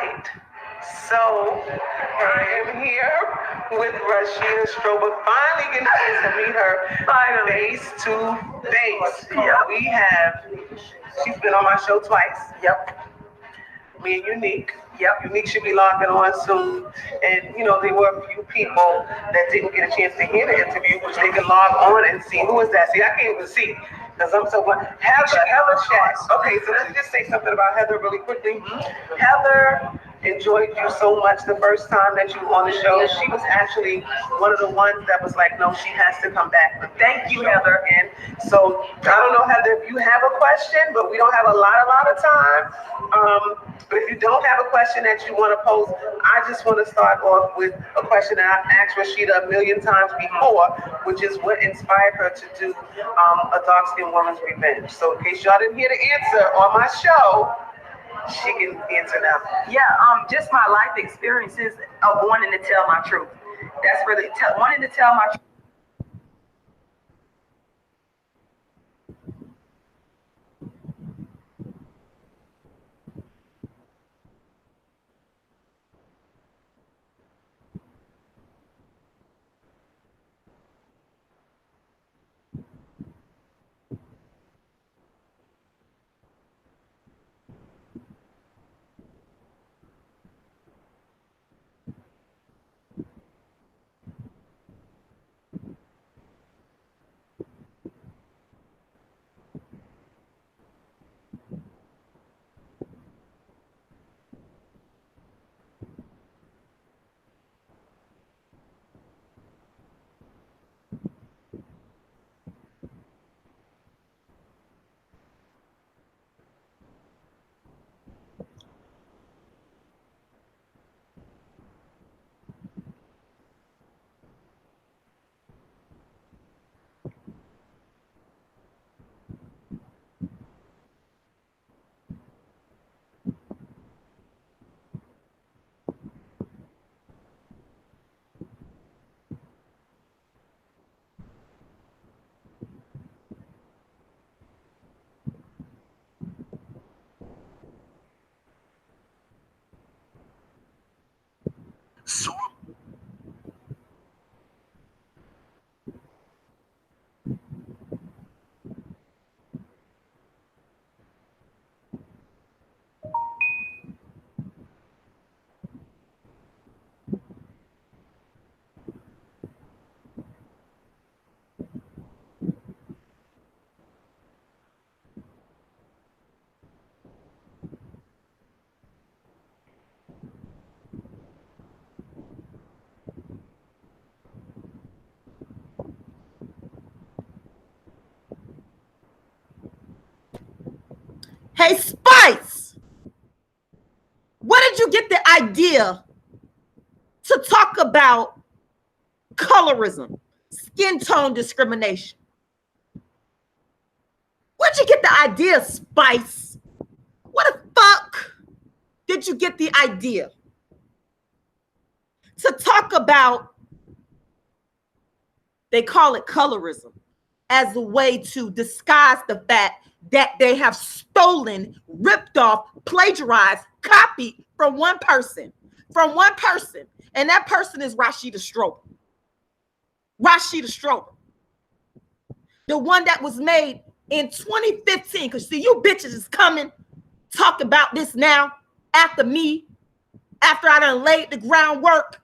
right. So I am here with Rashida Strober. Finally getting a chance to meet her face to face. She's been on my show twice. Yep. Me and Unique. Yep. Unique should be logging on soon. And, there were a few people that didn't get a chance to hear the interview, which they can log on and see. Who is that? See, I can't even see because I'm so blind. Heather Shatz. Okay, so let's just say something about Heather really quickly. Heather enjoyed you so much the first time that you were on the show. She was actually one of the ones that was like, no, she has to come back. Thank you, Heather. And so I don't know, Heather, if you have a question, but we don't have a lot of time. But if you don't have a question that you want to pose, I just want to start off with a question that I've asked Rashida a million times before, which is what inspired her to do a dark-skinned woman's revenge. So in case y'all didn't hear the answer on my show, she can answer now. Yeah, just my life experiences of wanting to tell my truth. That's really wanting to tell my truth. Hey, Spice, where did you get the idea to talk about colorism, skin tone discrimination? Where'd you get the idea, Spice? Where the fuck did you get the idea to talk about, they call it colorism, as a way to disguise the fact that they have stolen, ripped off, plagiarized, copied from one person, and that person is Rashida Strober. Rashida Strober, the one that was made in 2015. Because see, you bitches is coming, talk about this now after me, after I done laid the groundwork.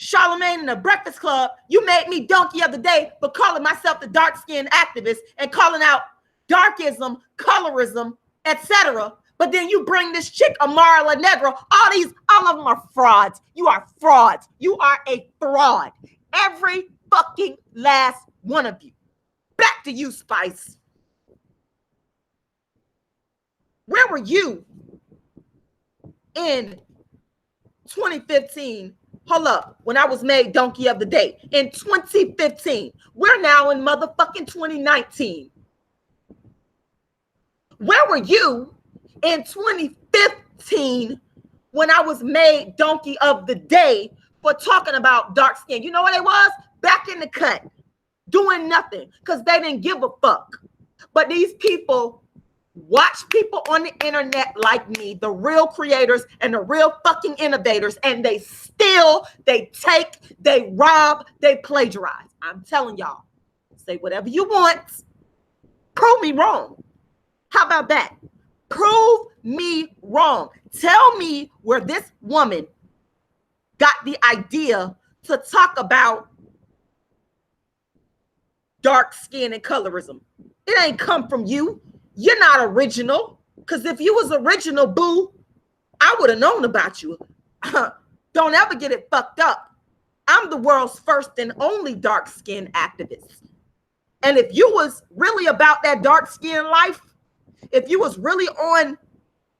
Charlemagne in the Breakfast Club, you made me donkey of the day for calling myself the dark-skinned activist and calling out darkism, colorism, etc. But then you bring this chick, Amara La Negra, all of them are frauds. You are frauds. You are a fraud. Every fucking last one of you. Back to you, Spice. Where were you in 2015? Hold up, when I was made donkey of the day in 2015. We're now in motherfucking 2019. Where were you in 2015 when I was made donkey of the day for talking about dark skin? You know what it was? Back in the cut, doing nothing because they didn't give a fuck. But these people watch people on the internet like me, the real creators and the real fucking innovators, and they steal, they take, they rob, they plagiarize. I'm telling y'all, say whatever you want. Prove me wrong. How about that? Prove me wrong. Tell me where this woman got the idea to talk about dark skin and colorism. It ain't come from you. You're not original. Because if you was original, boo, I would have known about you. Don't ever get it fucked up. I'm the world's first and only dark skin activist. And if you was really about that dark skin life, if you was really on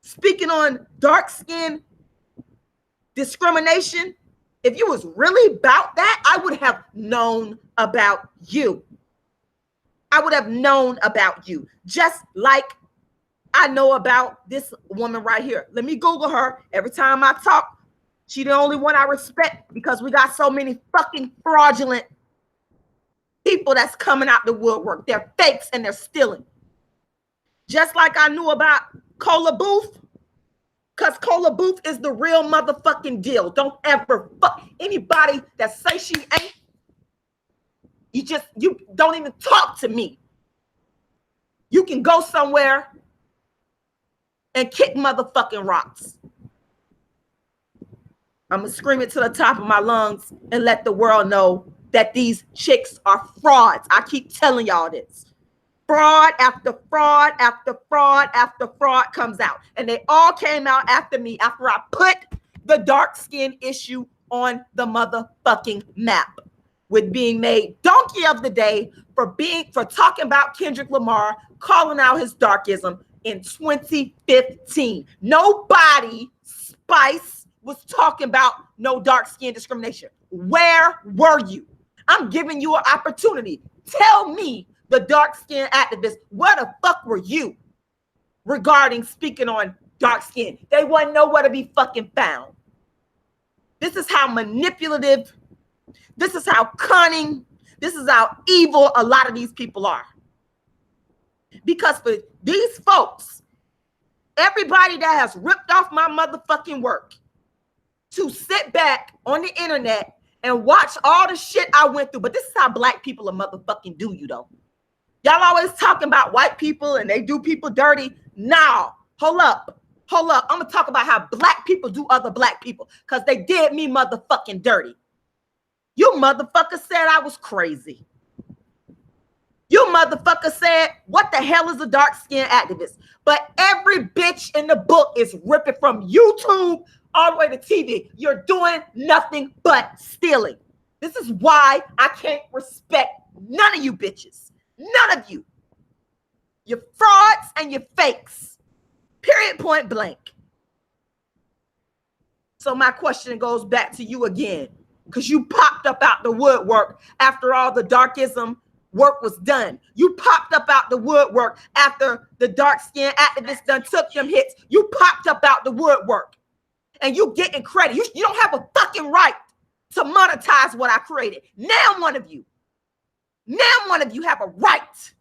speaking on dark skin discrimination, if you was really about that, I would have known about you. I would have known about you, just like I know about this woman right here. Let me Google her. Every time I talk, she the only one I respect because we got so many fucking fraudulent people that's coming out the woodwork. They're fakes and they're stealing. Just like I knew about Cola Booth, because Cola Booth is the real motherfucking deal. Don't ever fuck anybody that say she ain't. You don't even talk to me. You can go somewhere and kick motherfucking rocks. I'm gonna scream it to the top of my lungs and let the world know that these chicks are frauds. I keep telling y'all this. Fraud after fraud after fraud after fraud comes out. And they all came out after me after I put the dark skin issue on the motherfucking map with being made donkey of the day for talking about Kendrick Lamar, calling out his darkism in 2015. Nobody, Spice, was talking about no dark skin discrimination. Where were you? I'm giving you an opportunity. Tell me, the dark skin activists, where the fuck were you regarding speaking on dark skin? They wasn't nowhere to be fucking found. This is how manipulative, this is how cunning, this is how evil a lot of these people are. Because for these folks, everybody that has ripped off my motherfucking work to sit back on the internet and watch all the shit I went through. But this is how black people are motherfucking do you though. Y'all always talking about white people and they do people dirty. Now, hold up. I'm gonna talk about how black people do other black people because they did me motherfucking dirty. You motherfucker said I was crazy. You motherfucker said, what the hell is a dark skin activist? But every bitch in the book is ripping from YouTube all the way to TV. You're doing nothing but stealing. This is why I can't respect none of you bitches. None of you. You're frauds and you're fakes. Period, point blank. So my question goes back to you again, because you popped up out the woodwork after all the darkism work was done. You popped up out the woodwork after the dark skin activists done took them hits. You popped up out the woodwork and you getting credit. You don't have a fucking right to monetize what I created. Now one of you have a right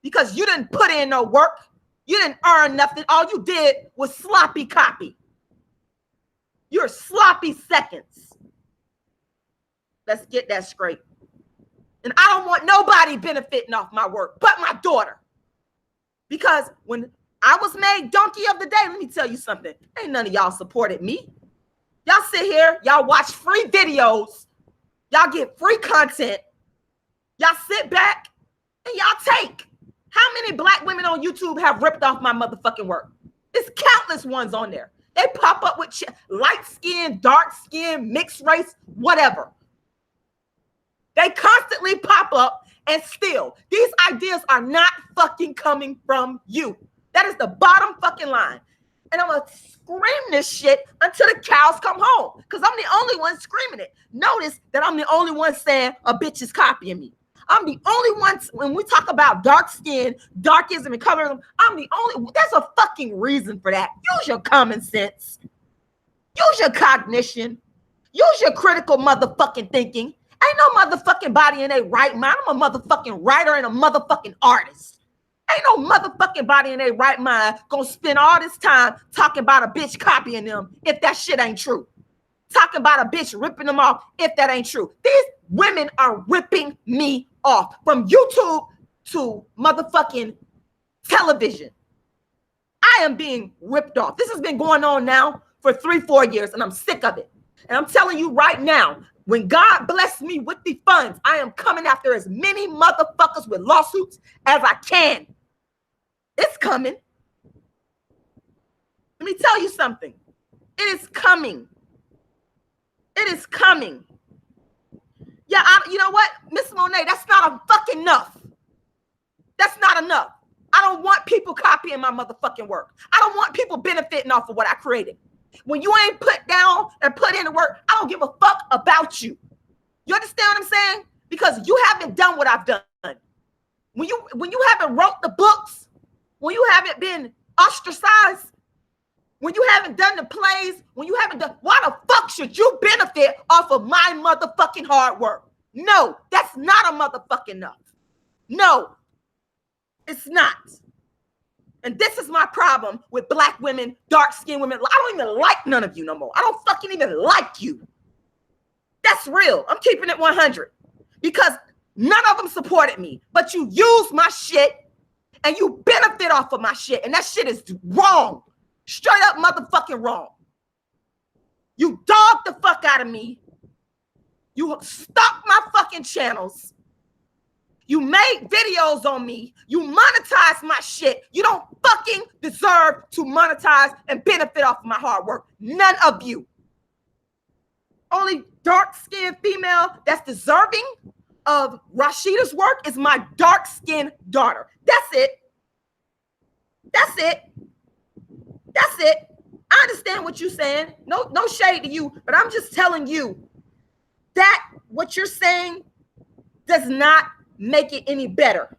because you didn't put in no work. You didn't earn nothing. All you did was sloppy copy. You're sloppy seconds. Let's get that straight. And I don't want nobody benefiting off my work but my daughter. Because when I was made donkey of the day, let me tell you something. Ain't none of y'all supported me. Y'all sit here, y'all watch free videos, y'all get free content, y'all sit back and y'all take. How many black women on YouTube have ripped off my motherfucking work? There's countless ones on there. They pop up with light skin, dark skin, mixed race, whatever. They constantly pop up and steal. These ideas are not fucking coming from you. That is the bottom fucking line. And I'm going to scream this shit until the cows come home because I'm the only one screaming it. Notice that I'm the only one saying a bitch is copying me. I'm the only one, when we talk about dark skin, darkism, and colorism, I'm the only, there's a fucking reason for that. Use your common sense. Use your cognition. Use your critical motherfucking thinking. Ain't no motherfucking body in a right mind. I'm a motherfucking writer and a motherfucking artist. Ain't no motherfucking body in their right mind gonna spend all this time talking about a bitch copying them if that shit ain't true. Talking about a bitch ripping them off if that ain't true. These women are ripping me off from YouTube to motherfucking television. I am being ripped off. This has been going on now for 3-4 years, and I'm sick of it. And I'm telling you right now, when God bless me with the funds, I am coming after as many motherfuckers with lawsuits as I can. It's coming. Let me tell you something. It is coming. It is coming. Yeah, you know what, Miss Monet, that's not a fucking enough. That's not enough. I don't want people copying my motherfucking work. I don't want people benefiting off of what I created. When you ain't put down and put in the work, I don't give a fuck about you. You understand what I'm saying? Because you haven't done what I've done. When you haven't wrote the books, when you haven't been ostracized, when you haven't done the plays, when you haven't done, why the fuck should you benefit off of my motherfucking hard work? No, that's not a motherfucking enough. No, it's not. And this is my problem with black women, dark-skinned women. I don't even like none of you no more. I don't fucking even like you. That's real. I'm keeping it 100 because none of them supported me, but you use my shit and you benefit off of my shit. And that shit is wrong. Straight up motherfucking wrong. You dogged the fuck out of me. You stopped my fucking channels. You made videos on me. You monetized my shit. You don't fucking deserve to monetize and benefit off of my hard work. None of you. Only dark-skinned female that's deserving of Rashida's work is my dark-skinned daughter. That's it. That's it. That's it. I understand what you're saying. No shade to you, but I'm just telling you that what you're saying does not make it any better.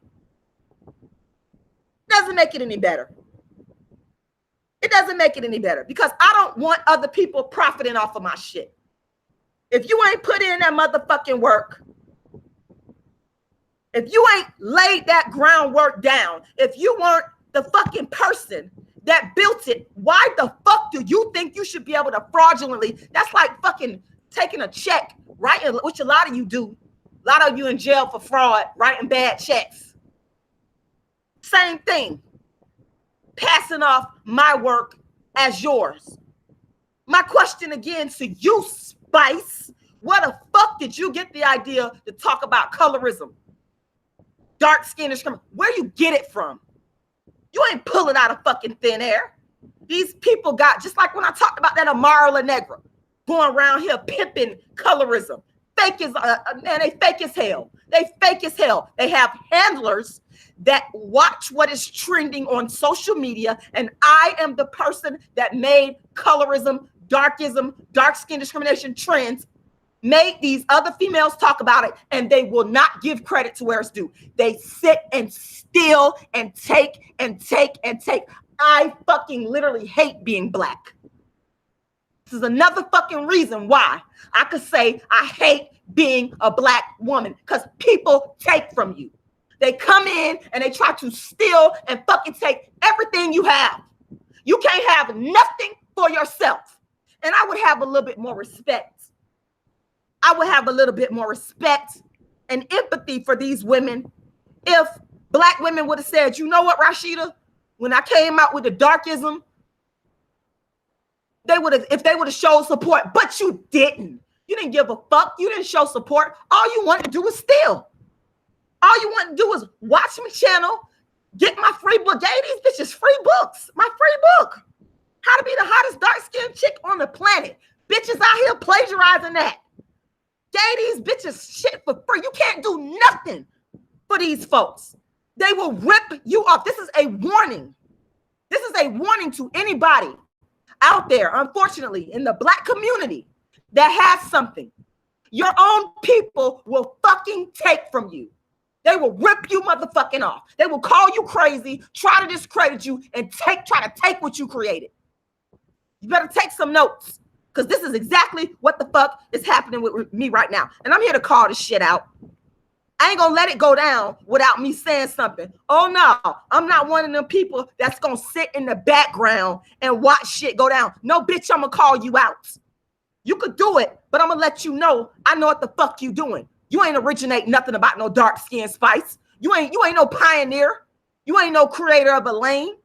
Doesn't make it any better. It doesn't make it any better because I don't want other people profiting off of my shit. If you ain't put in that motherfucking work, if you ain't laid that groundwork down, if you weren't the fucking person that built it, why the fuck do you think you should be able to fraudulently? That's like fucking taking a check, writing, which a lot of you do. A lot of you in jail for fraud, writing bad checks. Same thing. Passing off my work as yours. My question again to you, Spice, where the fuck did you get the idea to talk about colorism? Dark skin discrimination. Where you get it from? You ain't pulling out of fucking thin air. These people got, just like when I talked about that Amara La Negra, going around here pimping colorism. Fake as, man, they fake as hell. They fake as hell. They have handlers that watch what is trending on social media, and I am the person that made colorism, darkism, dark skin discrimination trends, made these other females talk about it, and they will not give credit to where it's due. They sit and steal and take and take and take. I fucking literally hate being black. This is another fucking reason why I could say I hate being a black woman, because people take from you. They come in and they try to steal and fucking take everything you have. You can't have nothing for yourself. And I would have a little bit more respect. I would have a little bit more respect and empathy for these women if black women would have said, you know what, Rashida, when I came out with the darkism, if they would have showed support, but you didn't. You didn't give a fuck. You didn't show support. All you wanted to do was steal. All you want to do is watch my channel, get my free book. Gave these bitches free books. My free book. How to be the hottest dark-skinned chick on the planet. Bitches out here plagiarizing that. Gave these bitches shit for free. You can't do nothing for these folks. They will rip you off. This is a warning. This is a warning to anybody out there, unfortunately, in the black community that has something. Your own people will fucking take from you. They will rip you motherfucking off. They will call you crazy, try to discredit you, and try to take what you created. You better take some notes, because this is exactly what the fuck is happening with me right now. And I'm here to call this shit out. I ain't gonna let it go down without me saying something. Oh no, I'm not one of them people that's gonna sit in the background and watch shit go down. No, bitch, I'm gonna call you out. You could do it, but I'm gonna let you know I know what the fuck you doing. You ain't originate nothing about no dark skin spice. You ain't no pioneer. You ain't no creator of a lane.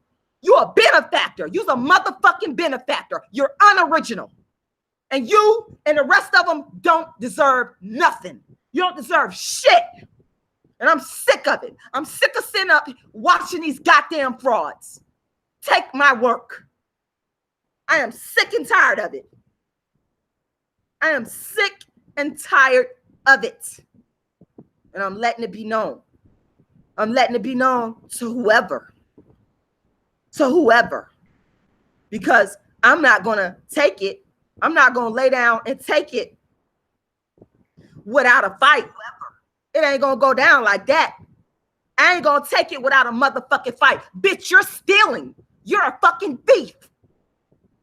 You a benefactor. You's a motherfucking benefactor. You're unoriginal. And you and the rest of them don't deserve nothing. You don't deserve shit. And I'm sick of it. I'm sick of sitting up watching these goddamn frauds take my work. I am sick and tired of it. I am sick and tired of it. And I'm letting it be known. I'm letting it be known to whoever. To whoever. Because I'm not going to take it. I'm not going to lay down and take it without a fight. It ain't going to go down like that. I ain't going to take it without a motherfucking fight. Bitch, you're stealing. You're a fucking thief.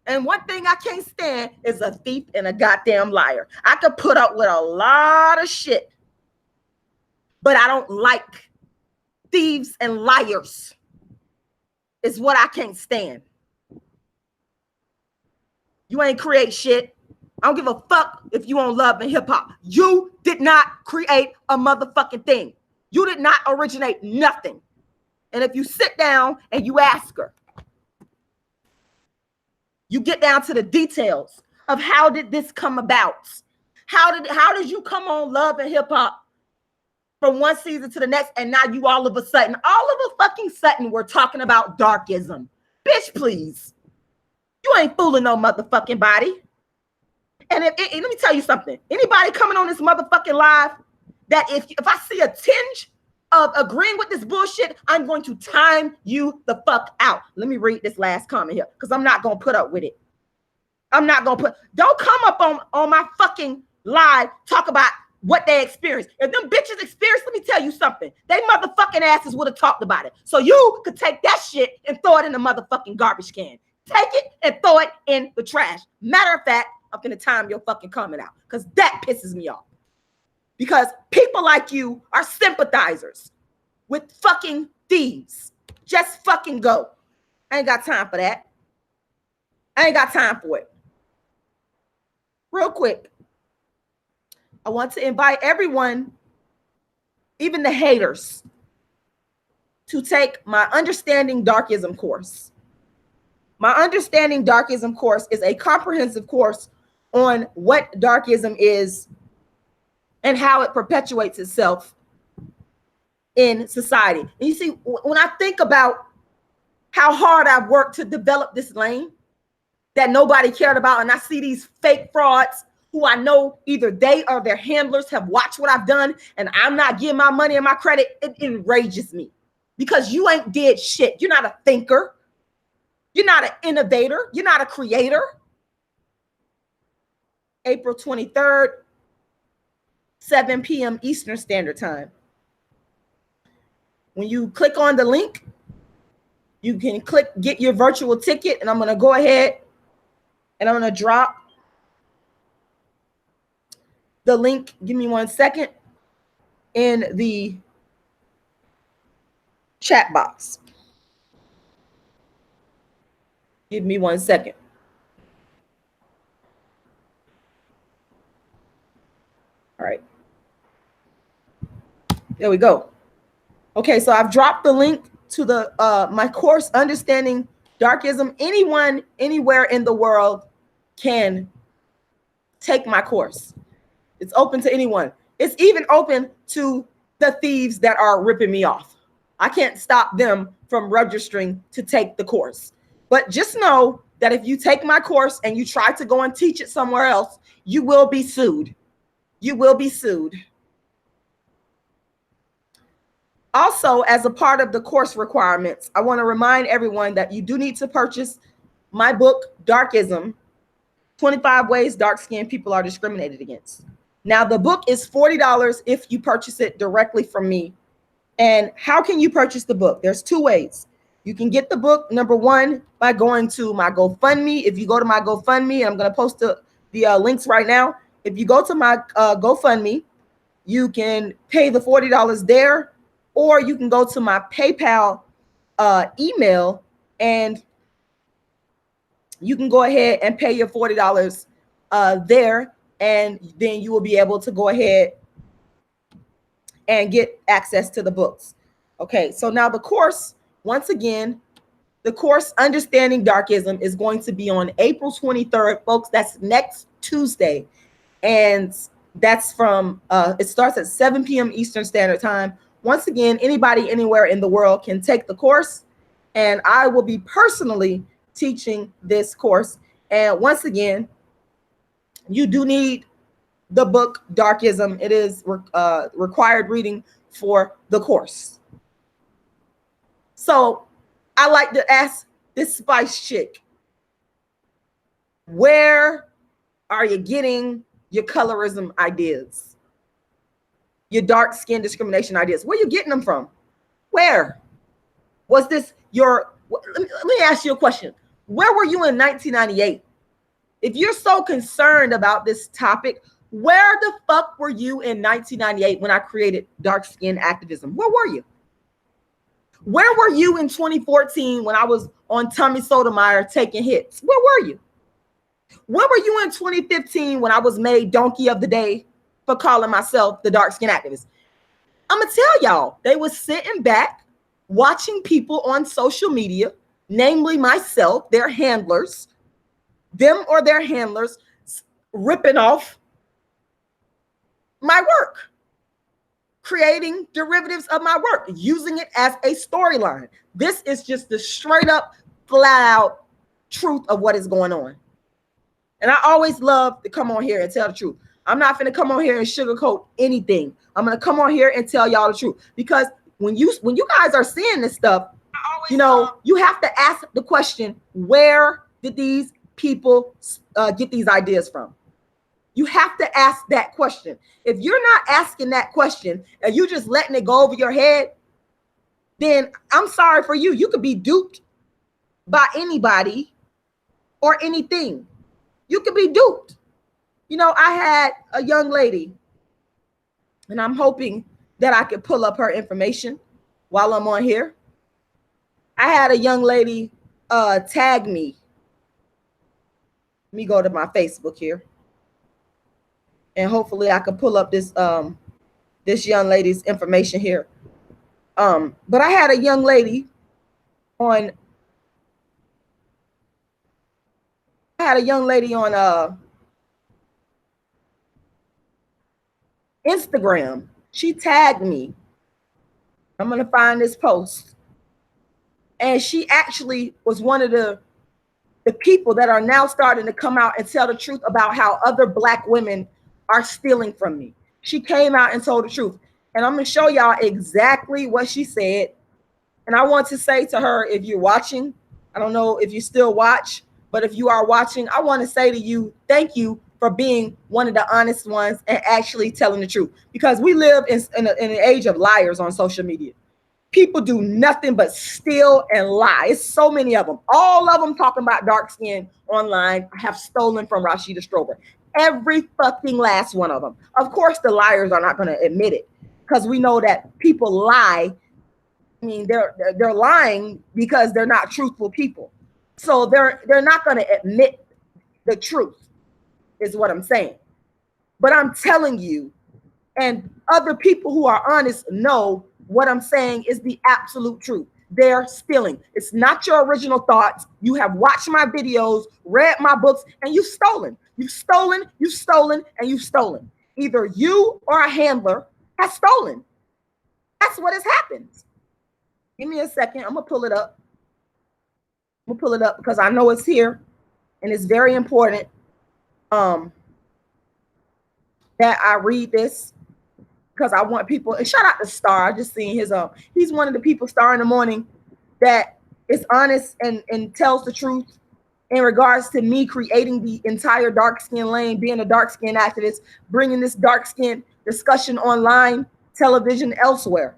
And one thing I can't stand is a thief and a goddamn liar. I could put up with a lot of shit, but I don't like thieves and liars. It's what I can't stand. You ain't create shit. I don't give a fuck if you on Love and Hip Hop. You did not create a motherfucking thing. You did not originate nothing. And if you sit down and you ask her, you get down to the details of how did this come about? How did you come on Love and Hip Hop from one season to the next, and now you all of a sudden we're talking about darkism. Bitch, please. You ain't fooling no motherfucking body. And let me tell you something. Anybody coming on this motherfucking live, that if I see a tinge of agreeing with this bullshit, I'm going to time you the fuck out. Let me read this last comment here, because I'm not going to put up with it. Don't come up on my fucking live, talk about what they experienced. If them bitches experienced, let me tell you something. They motherfucking asses would have talked about it. So you could take that shit and throw it in the motherfucking garbage can. Take it and throw it in the trash. Matter of fact, I'm going to time your fucking comment out, because that pisses me off. Because people like you are sympathizers with fucking thieves. Just fucking go. I ain't got time for that. I ain't got time for it. Real quick, I want to invite everyone, even the haters, to take my Understanding Darkism course. My Understanding Darkism course is a comprehensive course on what darkism is and how it perpetuates itself in society. And you see, when I think about how hard I've worked to develop this lane that nobody cared about, and I see these fake frauds who I know either they or their handlers have watched what I've done, and I'm not giving my money and my credit, it enrages me. Because you ain't did shit. You're not a thinker. You're not an innovator. You're not a creator. April 23rd, 7 p.m. Eastern Standard Time. When you click on the link, you can click get your virtual ticket, and I'm going to go ahead and I'm going to drop the link. Give me 1 second in the chat box. Give me 1 second. All right. There we go. Okay, so I've dropped the link to the my course, Understanding Darkism. Anyone, anywhere in the world can take my course. It's open to anyone. It's even open to the thieves that are ripping me off. I can't stop them from registering to take the course. But just know that if you take my course and you try to go and teach it somewhere else, you will be sued. You will be sued. Also, as a part of the course requirements, I want to remind everyone that you do need to purchase my book, Darkism, 25 Ways Dark-Skinned People Are Discriminated Against. Now, the book is $40 if you purchase it directly from me. And how can you purchase the book? There's two ways. You can get the book, number one, by going to my GoFundMe. If you go to my GoFundMe, I'm going to post the links right now. If you go to my GoFundMe, you can pay the $40 there, or you can go to my PayPal email, and you can go ahead and pay your $40 there, and then you will be able to go ahead and get access to the books. Okay, so now the course, once again, the course Understanding Darkism is going to be on April 23rd, folks. That's next Tuesday. And that's from, it starts at 7 p.m. Eastern Standard Time. Once again, anybody anywhere in the world can take the course, and I will be personally teaching this course. And once again, you do need the book Darkism. It is required reading for the course. So I like to ask this Spice chick, where are you getting your colorism ideas, your dark skin discrimination ideas? Where are you getting them from? Where was this your, let me ask you a question. Where were you in 1998? If you're so concerned about this topic, where the fuck were you in 1998 when I created dark skin activism? Where were you? Where were you in 2014 when I was on Tommy Sotomayor taking hits? Where were you? Where were you in 2015 when I was made Donkey of the Day for calling myself the dark skin activist? I'm gonna tell y'all, they was sitting back watching people on social media, namely myself, their handlers, them or their handlers, ripping off my work, creating derivatives of my work, using it as a storyline. This is just the straight up, flat out truth of what is going on. And I always love to come on here and tell the truth. I'm not going to come on here and sugarcoat anything. I'm going to come on here and tell y'all the truth, because when you guys are seeing this stuff, you know, you have to ask the question, where did these people get these ideas from? You have to ask that question. If you're not asking that question and you're just letting it go over your head, then I'm sorry for you. You could be duped by anybody or anything. You could be duped. You know, I had a young lady, and I'm hoping that I could pull up her information while I'm on here. I had a young lady tag me. Let me go to my Facebook here, and hopefully I can pull up this this young lady's information here. But I had a young lady on. Instagram. She tagged me. I'm gonna find this post, and she actually was one of the people that are now starting to come out and tell the truth about how other Black women are stealing from me. She came out and told the truth, and I'm gonna show y'all exactly what she said. And I want to say to her, if you're watching, I don't know if you still watch, but if you are watching, I want to say to you, thank you for being one of the honest ones and actually telling the truth, because we live in an age of liars on social media. People do nothing but steal and lie. It's so many of them. All of them talking about dark skin online have stolen from Rashida Strober. Every fucking last one of them. Of course, the liars are not going to admit it, because we know that people lie. I mean, they're lying because they're not truthful people. So they're not going to admit the truth, is what I'm saying. But I'm telling you, and other people who are honest know what I'm saying is the absolute truth. They're stealing. It's not your original thoughts. You have watched my videos, read my books, and you've stolen. You've stolen, you've stolen, and you've stolen. Either you or a handler has stolen. That's what has happened. Give me a second. I'm going to pull it up. I'm going to pull it up because I know it's here, and it's very important that I read this, because I want people, and shout out to Star. I just seen his he's one of the people, Star in the Morning, that is honest and tells the truth in regards to me creating the entire dark skin lane, being a dark skin activist, bringing this dark skin discussion online, television, elsewhere.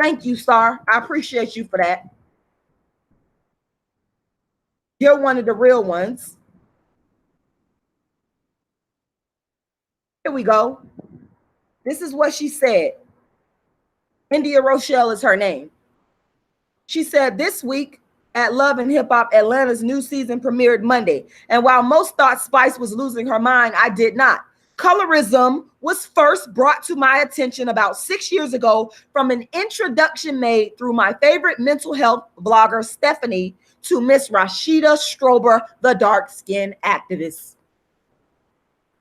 Thank you, Star. I appreciate you for that. You're one of the real ones. Here we go. This is what she said. India Rochelle is her name. She said, this week at Love and Hip Hop, Atlanta's new season premiered Monday. And while most thought Spice was losing her mind, I did not. Colorism was first brought to my attention about 6 years ago from an introduction made through my favorite mental health blogger, Stephanie, to Miss Rashida Strober, the dark-skinned activist.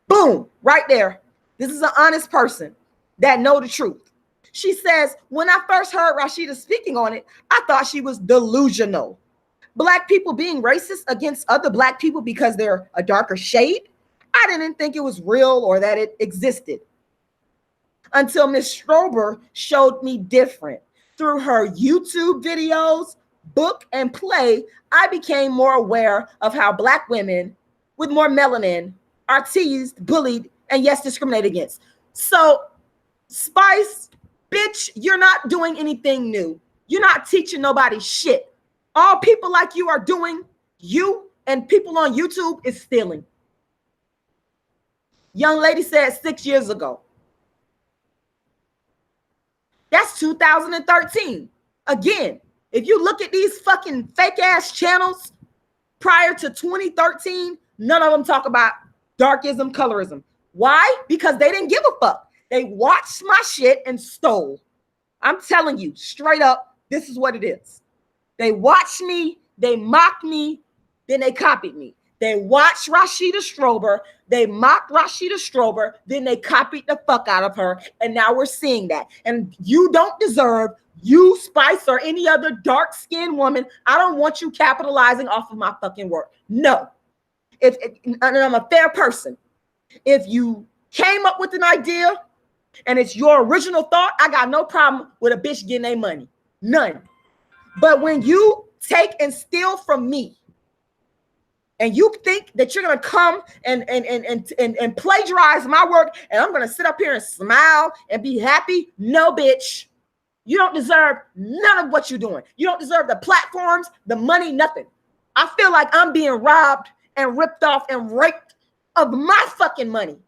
Boom, right there. This is an honest person that know the truth. She says, when I first heard Rashida speaking on it, I thought she was delusional. Black people being racist against other Black people because they're a darker shade? I didn't think it was real or that it existed. Until Miss Strober showed me different. Through her YouTube videos, book, and play, I became more aware of how Black women with more melanin are teased, bullied, and yes, discriminated against. So, Spice, bitch, you're not doing anything new. You're not teaching nobody shit. All people like you are doing, you and people on YouTube, is stealing. Young lady said 6 years ago. That's 2013. Again, if you look at these fucking fake ass channels prior to 2013, none of them talk about darkism, colorism. Why? Because they didn't give a fuck. They watched my shit and stole. I'm telling you straight up, this is what it is. They watched me, they mocked me, then they copied me. They watched Rashida Strober, they mocked Rashida Strober, then they copied the fuck out of her, and now we're seeing that. And you don't deserve, you, Spice, or any other dark-skinned woman, I don't want you capitalizing off of my fucking work. No. And I'm a fair person. If you came up with an idea and it's your original thought, I got no problem with a bitch getting their money. None. But when you take and steal from me, and you think that you're gonna come and plagiarize my work, and I'm gonna sit up here and smile and be happy? No, bitch. You don't deserve none of what you're doing. You don't deserve the platforms, the money, nothing. I feel like I'm being robbed and ripped off and raped of my fucking money.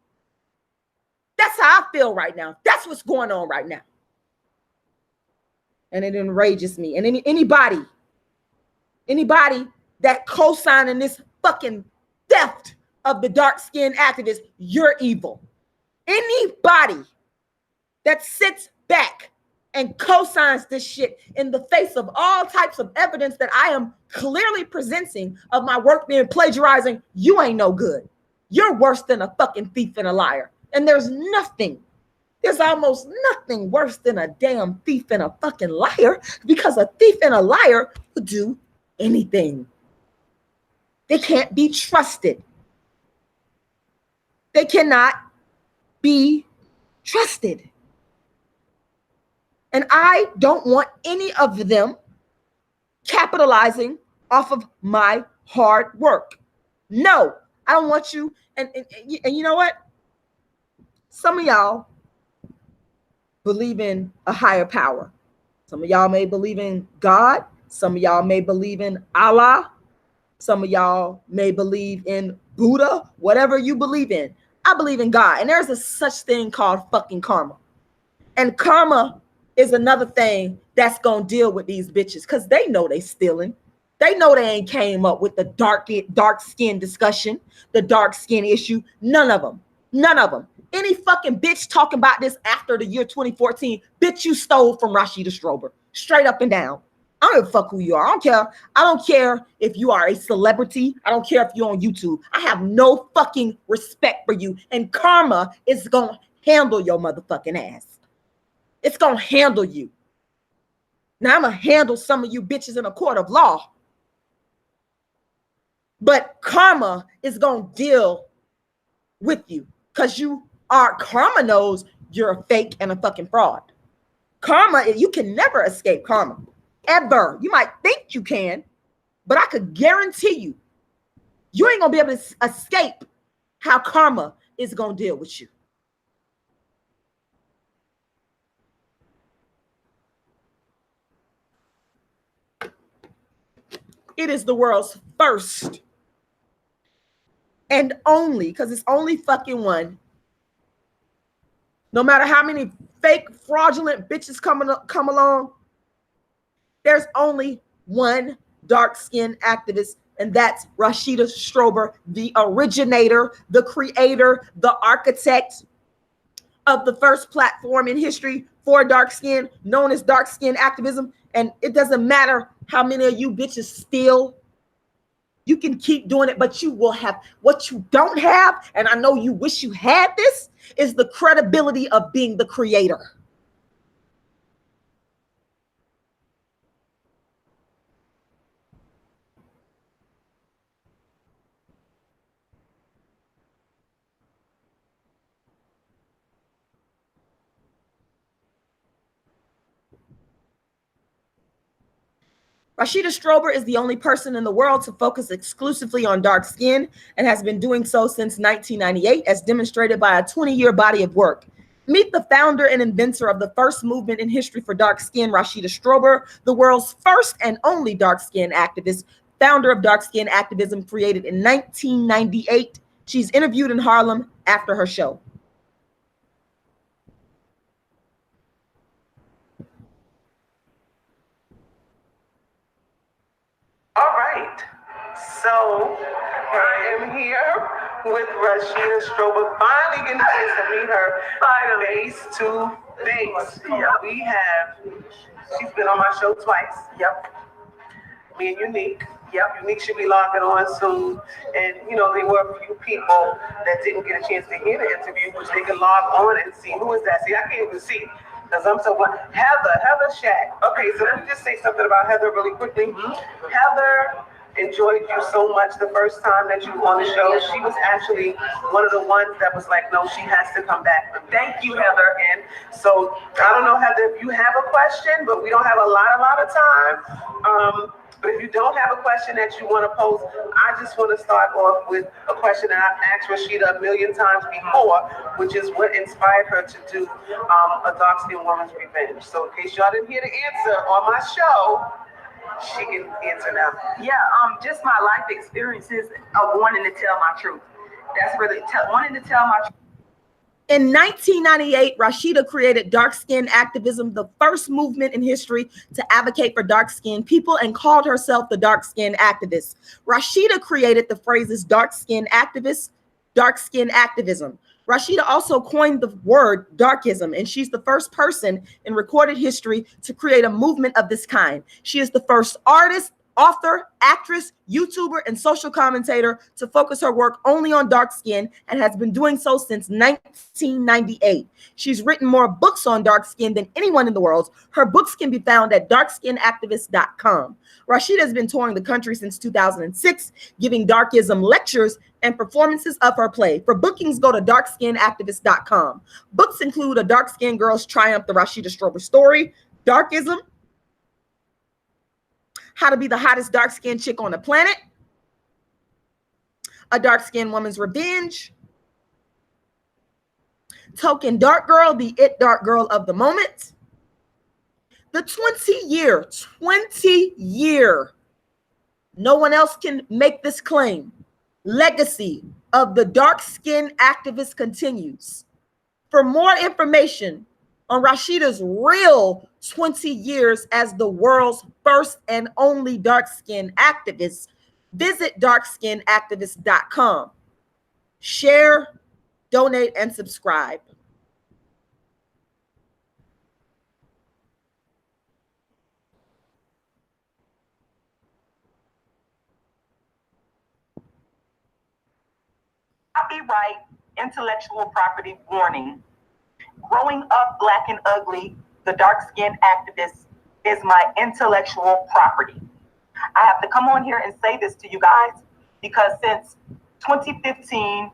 That's how I feel right now. That's what's going on right now. And it enrages me. And anybody that co-signing this fucking theft of the dark-skinned activist, you're evil. Anybody that sits back and co-signs this shit in the face of all types of evidence that I am clearly presenting of my work being plagiarizing, you ain't no good. You're worse than a fucking thief and a liar. And there's almost nothing worse than a damn thief and a fucking liar, because a thief and a liar will do anything. They can't be trusted. They cannot be trusted. And I don't want any of them capitalizing off of my hard work. No, I don't want you. And you know what? Some of y'all believe in a higher power. Some of y'all may believe in God. Some of y'all may believe in Allah. Some of y'all may believe in Buddha, whatever you believe in. I believe in God. And there's a such thing called fucking karma. And karma is another thing that's going to deal with these bitches, because they know they stealing. They know they ain't came up with the dark skin discussion, the dark skin issue. None of them. None of them. Any fucking bitch talking about this after the year 2014, bitch, you stole from Rashida Strober. Straight up and down. I don't give a fuck who you are. I don't care. I don't care if you are a celebrity. I don't care if you're on YouTube. I have no fucking respect for you. And karma is going to handle your motherfucking ass. It's going to handle you. Now, I'm going to handle some of you bitches in a court of law. But karma is going to deal with you, because karma knows you're a fake and a fucking fraud. Karma, you can never escape karma. Ever. You might think you can, but I could guarantee you, you ain't going to be able to escape how karma is going to deal with you. It is the world's first and only, because it's only fucking one, No matter how many fake, fraudulent bitches come along, there's only one dark-skinned activist, and that's Rashida Strober, the originator, the creator, the architect of the first platform in history for dark skin, known as dark skin activism. And it doesn't matter how many of you bitches steal. You can keep doing it, but you will have what you don't have. And I know you wish you had this, is the credibility of being the creator. Rashida Strober is the only person in the world to focus exclusively on dark skin and has been doing so since 1998, as demonstrated by a 20-year body of work. Meet the founder and inventor of the first movement in history for dark skin, Rashida Strober, the world's first and only dark skin activist, founder of dark skin activism, created in 1998. She's interviewed in Harlem after her show. All right, so I am here with Rashida Strober, finally getting a chance to meet her face to face. We have, she's been on my show twice. Yep. Me and Unique. Yep, Unique should be logging on soon. And, you know, there were a few people that didn't get a chance to hear the interview, which they can log on and see. Who is that? See, I can't even see. Because I'm so blind. Heather Shack. Okay, so let me just say something about Heather really quickly. Heather enjoyed you so much the first time that you were on the show. She was actually one of the ones that was like, no, she has to come back. Thank you, Heather. And so I don't know, Heather, if you have a question, but we don't have a lot of time. But if you don't have a question that you want to pose, I just want to start off with a question that I've asked Rashida a million times before, which is what inspired her to do a dark-skinned woman's revenge. So in case y'all didn't hear the answer on my show, she can answer now. Yeah, just my life experiences of wanting to tell my truth. That's really wanting to tell my truth. In 1998, Rashida created dark-skinned activism, the first movement in history to advocate for dark-skinned people, and called herself the dark-skinned activist. Rashida created the phrases dark-skinned activist, dark-skinned activism. Rashida also coined the word darkism, and she's the first person in recorded history to create a movement of this kind. She is the first artist, author, actress, YouTuber, and social commentator to focus her work only on dark skin, and has been doing so since 1998. She's written more books on dark skin than anyone in the world. Her books can be found at darkskinactivist.com. Rashida has been touring the country since 2006, giving darkism lectures and performances of her play. For bookings, go to darkskinactivist.com. Books include A Dark Skinned Girl's Triumph, the Rashida Strober Story, Darkism, How to Be the Hottest Dark-Skinned Chick on the Planet, A Dark-Skinned Woman's Revenge, Token Dark Girl, the It Dark Girl of the Moment, the 20-year, no one else can make this claim, legacy of the dark-skinned activist continues. For more information on Rashida's real 20 years as the world's first and only dark-skinned activist, visit darkskinactivist.com. Share, donate, and subscribe. Copyright intellectual property warning. Growing up black and ugly, the dark-skinned activist is my intellectual property. I have to come on here and say this to you guys because since 2015,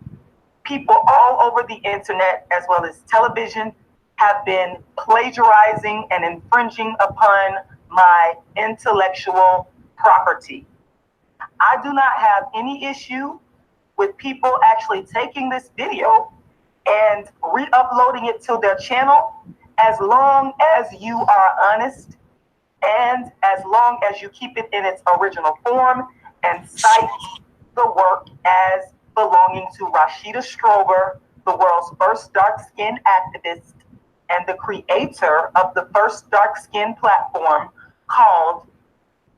people all over the internet as well as television have been plagiarizing and infringing upon my intellectual property. I do not have any issue with people actually taking this video and re-uploading it to their channel, as long as you are honest and as long as you keep it in its original form and cite the work as belonging to Rashida Strober, the world's first dark-skinned activist and the creator of the first dark-skin platform called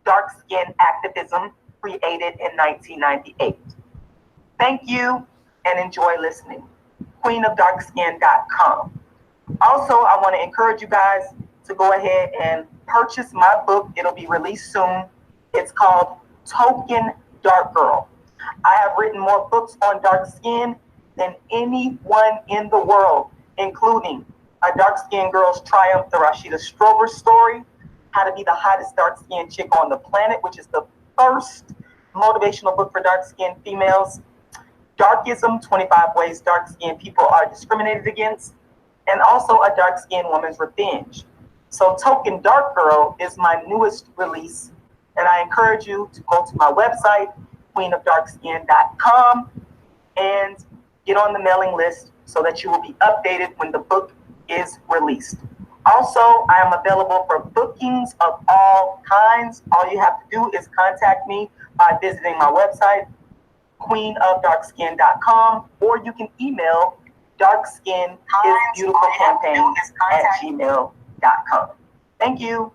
Dark Skin Activism, created in 1998. Thank you and enjoy listening. queenofdarkskin.com. Also, I want to encourage you guys to go ahead and purchase my book. It'll be released soon. It's called Token Dark Girl. I have written more books on dark skin than anyone in the world, including A Dark Skinned Girl's Triumph, the Rashida Strober story, How to Be the Hottest Dark Skinned Chick on the Planet, which is the first motivational book for dark skinned females, Darkism, 25 Ways Dark Skinned People Are Discriminated Against, and also A Dark Skinned Woman's Revenge. So Token Dark Girl is my newest release, and I encourage you to go to my website, queenofdarkskin.com, and get on the mailing list so that you will be updated when the book is released. Also, I am available for bookings of all kinds. All you have to do is contact me by visiting my website, queenofdarkskin.com, or you can email darkskinIsBeautifulCampaign@gmail.com. Thank you.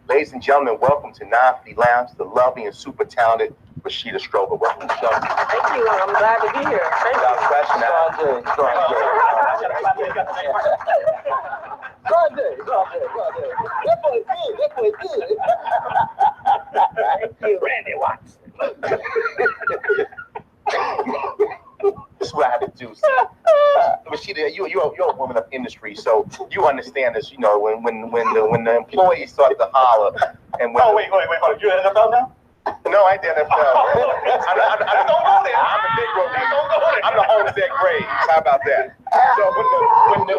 Ladies and gentlemen, welcome to 950 Lounge, the lovely and super talented Rashida Strober. Welcome to the show. Thank you. I'm glad to be here. Thank you. Randy Watts. This is what I have to do. Rashida, you're a woman of industry, so you understand this. You know, when the employees start to holler, and when wait, hold on. You at NFL now? No, I did NFL. I'm the big bro. I'm the Homestead Graves. How about that? So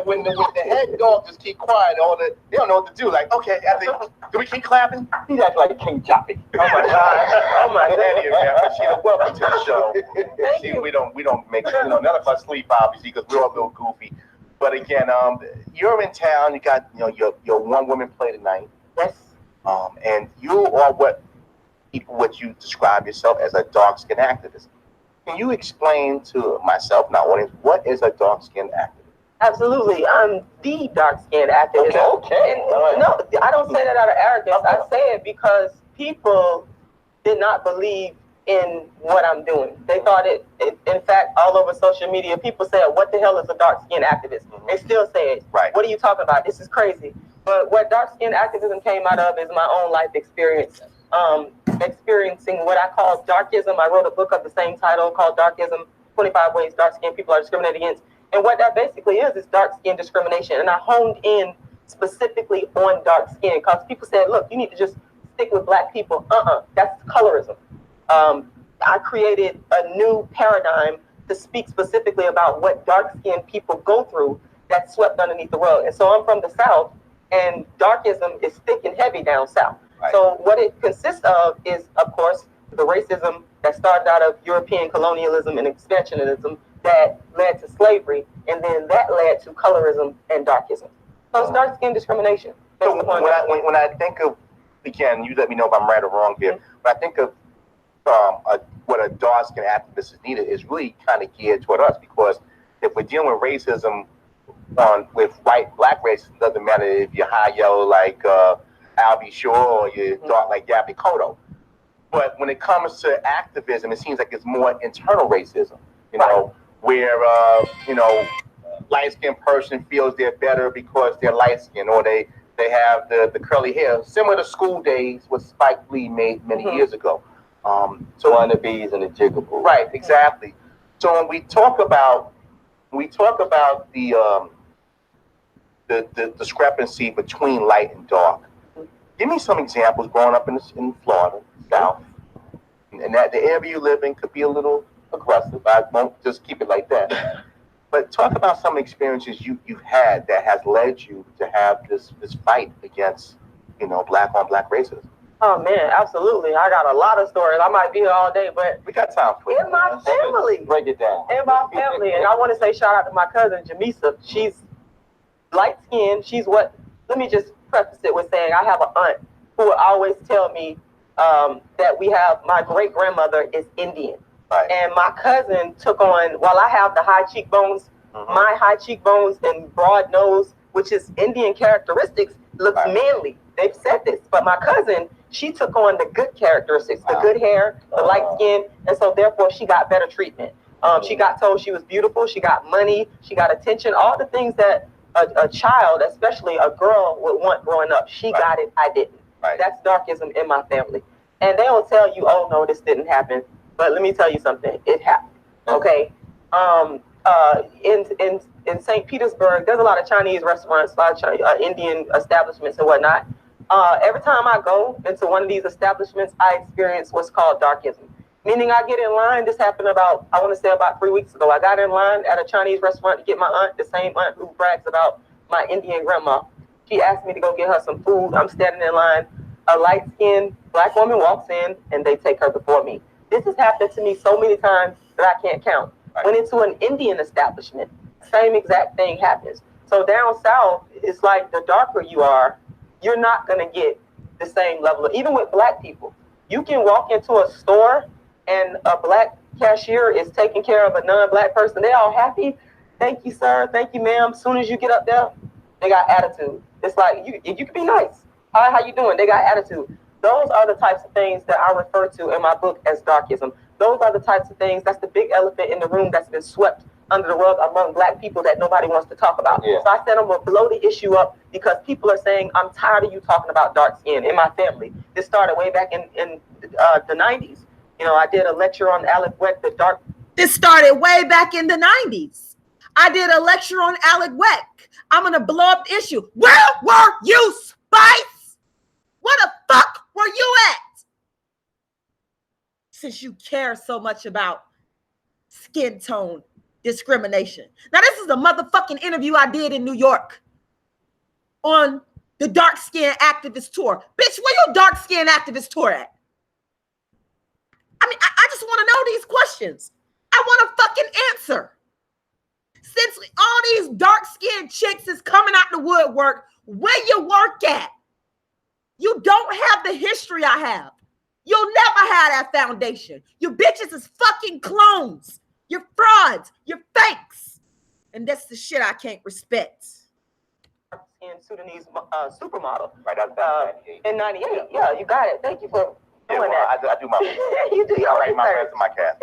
when the head dog just keep quiet, they don't know what to do. Like, okay, do we keep clapping? He acts like King Choppy. Oh my God! Oh my God! Rashida, welcome to the show. See, we don't make none of us sleep obviously because we're all a little goofy. But again, you're in town. You got your one woman play tonight. Yes. And you are what you describe yourself as a dark-skinned activist. Can you explain to myself, and our audience, what is a dark-skinned activist? Absolutely. I'm the dark-skinned activist. Okay. And no, I don't say that out of arrogance. I say it because people did not believe in what I'm doing. They thought it in fact, all over social media, people said, what the hell is a dark-skinned activist? Mm-hmm. They still say it. Right. What are you talking about? This is crazy. But what dark-skinned activism came out of is my own life experience. Experiencing what I call darkism. I wrote a book of the same title called Darkism, 25 Ways Dark-Skinned People Are Discriminated Against. And what that basically is dark skin discrimination. And I honed in specifically on dark skin because people said, look, you need to just stick with black people. That's colorism. I created a new paradigm to speak specifically about what dark-skinned people go through that's swept underneath the rug. And so I'm from the South, and darkism is thick and heavy down South. Right. So what it consists of is, of course, the racism that started out of European colonialism and expansionism that led to slavery, and then that led to colorism and darkism. So it's dark skin discrimination. So when I think of, again, you let me know if I'm right or wrong here, when I think of what a dark skin activist is needed is really kind of geared toward us, because if we're dealing with racism with white, black racism, it doesn't matter if you're high yellow like Albie Shore or you're dark like Gabby Cotto. But when it comes to activism, it seems like it's more internal racism, you know, where, light-skinned person feels they're better because they're light-skinned, or they have the curly hair, similar to School Days, what Spike Lee made many years ago. So on the bees and the jiggables. Right, exactly. So when we talk about the discrepancy between light and dark, give me some examples growing up in Florida, South, and that the area you live in could be a little aggressive. I won't just keep it like that. But talk about some experiences you've had that has led you to have this fight against, black on black racism. Oh man, absolutely. I got a lot of stories. I might be here all day, but we got time for it. In my family. Break it down. In my family. And I want to say shout out to my cousin Jamisa. She's light skinned. Let me just preface it with saying I have an aunt who would always tell me, that we have. My great grandmother is Indian, Right. and my cousin took on. While I have the high cheekbones, my high cheekbones and broad nose, which is Indian characteristics, looks manly. They've said this, but my cousin, she took on the good characteristics, the good hair, the light skin, and so therefore she got better treatment. She got told she was beautiful, she got money, she got attention, all the things that a child, especially a girl, would want growing up. She got it, I didn't. That's darkism in my family. And they'll tell you, oh no, this didn't happen. But let me tell you something, it happened. Okay. In St. Petersburg, there's a lot of Chinese restaurants, a lot of Chinese, Indian establishments and whatnot. Every time I go into one of these establishments, I experience what's called darkism. Meaning I get in line, this happened about 3 weeks ago. I got in line at a Chinese restaurant to get my aunt, the same aunt who brags about my Indian grandma. She asked me to go get her some food. I'm standing in line. A light-skinned black woman walks in and they take her before me. This has happened to me so many times that I can't count. Went into an Indian establishment, same exact thing happens. So down south, it's like the darker you are, you're not gonna get the same level of, even with black people. You can walk into a store and a black cashier is taking care of a non-black person. They're all happy. Thank you, sir. Thank you, ma'am. As soon as you get up there, they got attitude. It's like, you can be nice. Hi, how you doing? They got attitude. Those are the types of things that I refer to in my book as darkism. Those are the types of things, that's the big elephant in the room that's been swept under the rug among black people that nobody wants to talk about. So I said I'm gonna blow the issue up because people are saying, I'm tired of you talking about dark skin in my family. This started way back in the 90s. You know, I did a lecture on Alec Weck, the dark. This started way back in the 90s. I did a lecture on Alec Weck. I'm gonna blow up the issue. Where were you, Spice? Where the fuck were you at? Since you care so much about skin tone discrimination. Now, this is a motherfucking interview I did in New York on the dark skin activist tour. Bitch, where your dark skin activist tour at? I mean, I just want to know these questions. I want a fucking answer. Since all these dark skinned chicks is coming out the woodwork, where you work at? You don't have the history I have. You'll never have that foundation. You bitches is fucking clones. You're frauds. You're fakes. And that's the shit I can't respect. In Sudanese supermodel. Right out in 98. Yeah, you got it. Thank you for doing that. I do my you do your my research. best in my cast.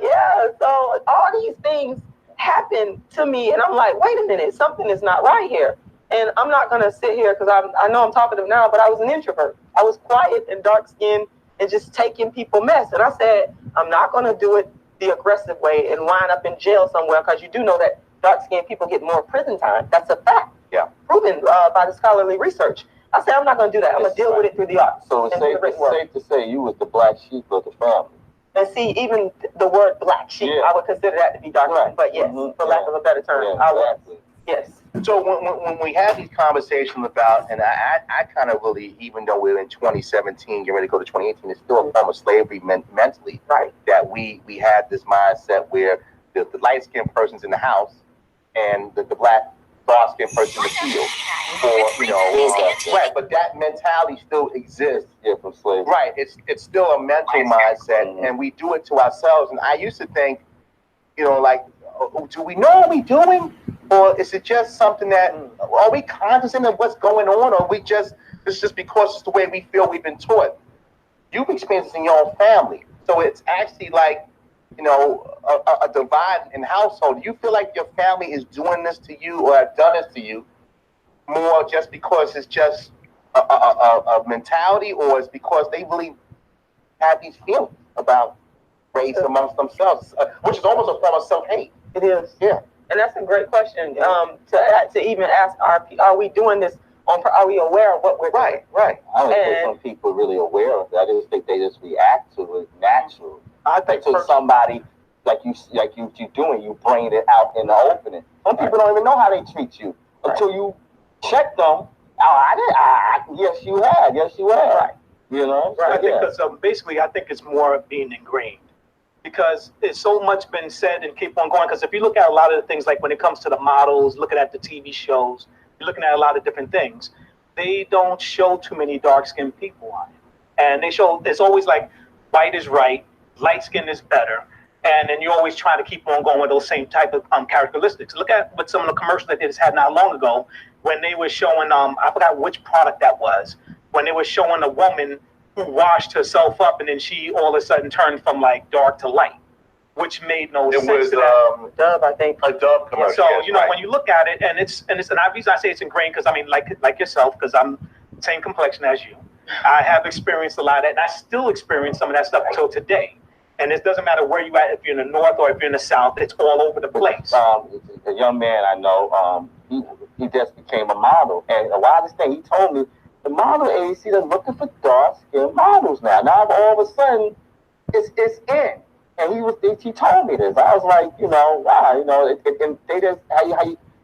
Yeah, so all these things happen to me, and I'm like, wait a minute, something is not right here. And I'm not gonna sit here because I know I'm talkative now, but I was an introvert. I was quiet and dark-skinned and just taking people mess. And I said, I'm not gonna do it the aggressive way and wind up in jail somewhere, because you do know that dark-skinned people get more prison time. That's a fact. Yeah. Proven by the scholarly research. I said, I'm not gonna do that. I'm gonna deal with it through the arts. So it's safe to say you was the black sheep of the family. And see, even the word black sheep, I would consider that to be dark. Right. But yes, for lack of a better term, I was. Yes. So when we have these conversations about, and I kind of really, even though we're in 2017, getting ready to go to 2018, it's still a form of slavery mentally. Right. That we had this mindset where the light-skinned person's in the house and the black dark-skinned person in the field. Right, but that mentality still exists from slavery. Right, it's still a mental mindset, and we do it to ourselves. And I used to think, like, do we know what we're doing? Or is it just something that, are we cognizant of what's going on? Or it's just because it's the way we feel we've been taught? You've experienced it in your own family. So it's actually like, a divide in household. Do you feel like your family is doing this to you or have done this to you more just because it's just a mentality, or it's because they really have these feelings about race amongst themselves, which is almost a form of self-hate? It is. Yeah. And that's a great question to even ask, are we doing this, are we aware of what we're doing? Right. I don't think some people are really aware of that. I just think they just react to it naturally. I think to somebody like you doing, you bring it out in the opening. Some people don't even know how they treat you until you check them. Yes, you have. Right. Right. I think because basically, I think it's more being ingrained, because it's so much been said and keep on going. Because if you look at a lot of the things, like when it comes to the models, looking at the TV shows, you're looking at a lot of different things. They don't show too many dark-skinned people on it. And they show it's always like white is right, light skin is better. And then you're always trying to keep on going with those same type of characteristics. Look at what some of the commercials that they just had not long ago when they were showing, I forgot which product that was, when they were showing a woman who washed herself up and then she all of a sudden turned from like dark to light, which made no sense. It was Dove, I think. a Dove commercial. So, you know, right. when you look at it, and the reason I say it's ingrained, because I mean, like yourself, because I'm the same complexion as you. I have experienced a lot of that, and I still experience some of that stuff until today. And it doesn't matter where you at, if you're in the north or if you're in the south, it's all over the place. A young man I know, he just became a model. And the wildest thing, he told me, the model agency is looking for dark-skinned models now. Now, all of a sudden, it's in. And he told me this. I was like, you know, wow, you know, and they just,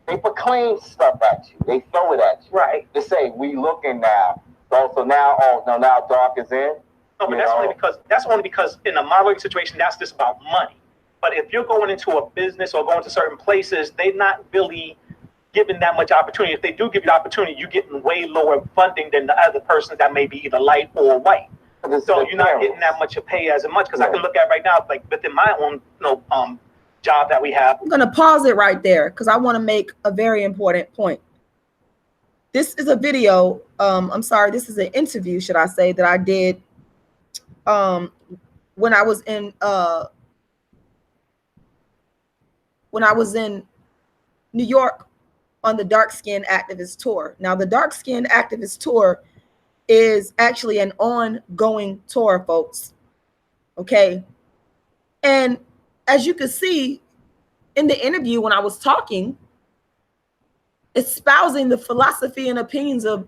they proclaim stuff at you. They throw it at you. Right. They say, we looking now. So now, now dark is in. No, but that's only because in a modeling situation, that's just about money. But if you're going into a business or going to certain places, they're not really giving that much opportunity. If they do give you the opportunity, you're getting way lower funding than the other person that may be either light or white. So you're not getting that much to pay as much. Because I can look at right now, like within my own job that we have. I'm going to pause it right there because I want to make a very important point. This is a video. I'm sorry, this is an interview, should I say, that I did when I was in New York on the Dark Skin Activist Tour. Now, the Dark Skin Activist Tour is actually an ongoing tour, folks. Okay. And as you can see in the interview, when I was talking, espousing the philosophy and opinions of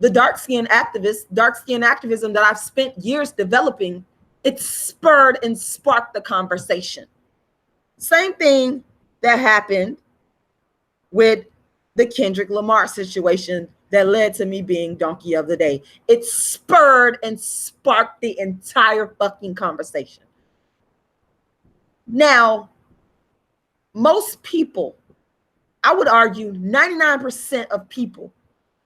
the dark skin activism that I've spent years developing, it spurred and sparked the conversation. Same thing that happened with the Kendrick Lamar situation that led to me being Donkey of the Day. It spurred and sparked the entire fucking conversation. Now, most people, I would argue 99% of people,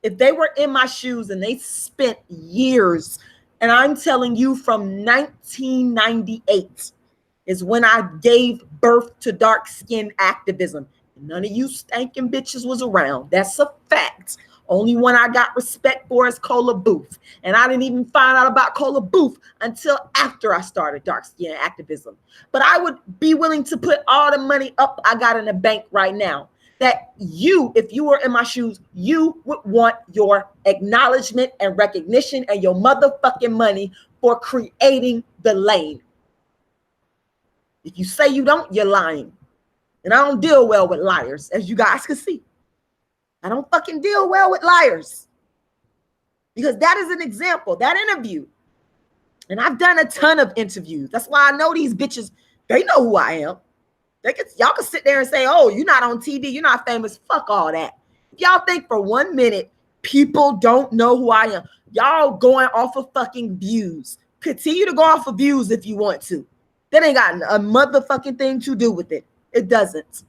if they were in my shoes and they spent years, and I'm telling you from 1998 is when I gave birth to dark skin activism. None of you stankin' bitches was around. That's a fact. Only one I got respect for is Cola Booth. And I didn't even find out about Cola Booth until after I started dark skin activism. But I would be willing to put all the money up I got in the bank right now that you, if you were in my shoes, you would want your acknowledgement and recognition and your motherfucking money for creating the lane. If you say you don't, you're lying. And I don't deal well with liars, as you guys can see. I don't fucking deal well with liars. Because that is an example, that interview. And I've done a ton of interviews. That's why I know these bitches, they know who I am. Y'all can sit there and say, oh, you're not on TV, you're not famous. Fuck all that. If y'all think for 1 minute people don't know who I am, y'all going off of fucking views. Continue to go off of views if you want to. That ain't got a motherfucking thing to do with it. It doesn't.